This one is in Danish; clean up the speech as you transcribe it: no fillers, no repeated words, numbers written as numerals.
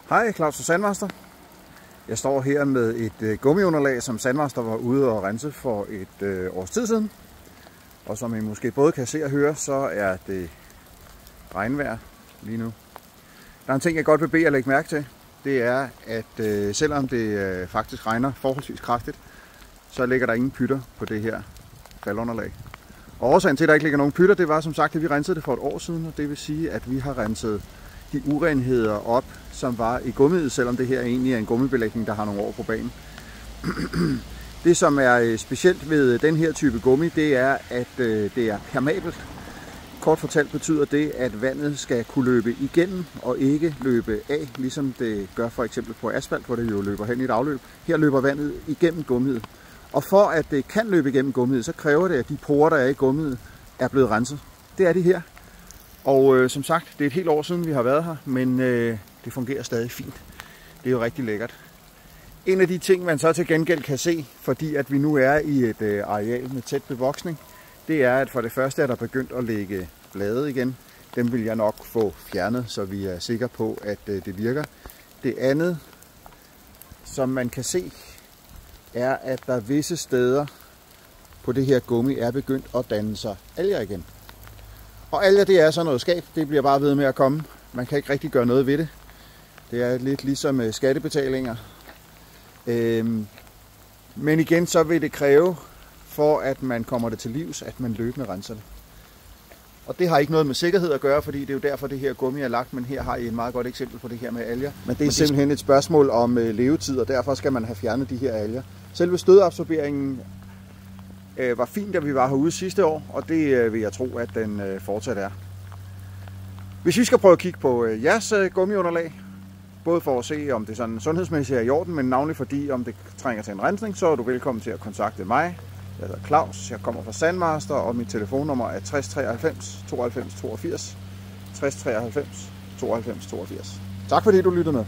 Hej, Claus fra Sandmaster. Jeg står her med et gummiunderlag, som Sandmaster var ude og rense for et års tid siden. Og som I måske både kan se og høre, så er det regnvejr lige nu. Der er en ting, jeg godt vil bede jer lægge mærke til. Det er, at selvom det faktisk regner forholdsvis kraftigt, så ligger der ingen pytter på det her faldunderlag. Og årsagen til, at der ikke ligger nogen pytter, det var som sagt, at vi rensede det for et år siden. Og det vil sige, at vi har renset de urenheder op, som var i gummiet, selvom det her egentlig er en gummibelægning, der har nogle år på banen. Det, som er specielt ved den her type gummi, det er, at det er permeabelt. Kort fortalt betyder det, at vandet skal kunne løbe igennem og ikke løbe af, ligesom det gør for eksempel på asfalt, hvor det jo løber hen i et afløb. Her løber vandet igennem gummiet. Og for at det kan løbe igennem gummiet, så kræver det, at de porer, der er i gummiet, er blevet renset. Det er de her. Og som sagt, det er et helt år siden, vi har været her, men det fungerer stadig fint. Det er jo rigtig lækkert. En af de ting, man så til gengæld kan se, fordi at vi nu er i et areal med tæt bevoksning, det er, at for det første er der begyndt at lægge blade igen. Dem vil jeg nok få fjernet, så vi er sikre på, at det virker. Det andet, som man kan se, er, at der visse steder på det her gummi er begyndt at danne sig alger igen. Og alger, det er så noget skab. Det bliver bare ved med at komme. Man kan ikke rigtig gøre noget ved det. Det er lidt ligesom skattebetalinger. Men igen, så vil det kræve, for at man kommer det til livs, at man løbende renser det. Og det har ikke noget med sikkerhed at gøre, fordi det er jo derfor, det her gummi er lagt. Men her har I et meget godt eksempel på det her med alger. Men det er simpelthen et spørgsmål om levetid, og derfor skal man have fjernet de her alger. Selve stødabsorberingen var fint, da vi var herude sidste år, og det vil jeg tro, at den fortsat er. Hvis vi skal prøve at kigge på jeres gummiunderlag, både for at se, om det sådan sundhedsmæssigt er i orden, men navnlig fordi, om det trænger til en rensning, så er du velkommen til at kontakte mig. Jeg hedder Claus, jeg kommer fra Sandmaster, og mit telefonnummer er 60 93 92 82. 60 93 92 82. Tak fordi du lyttede med.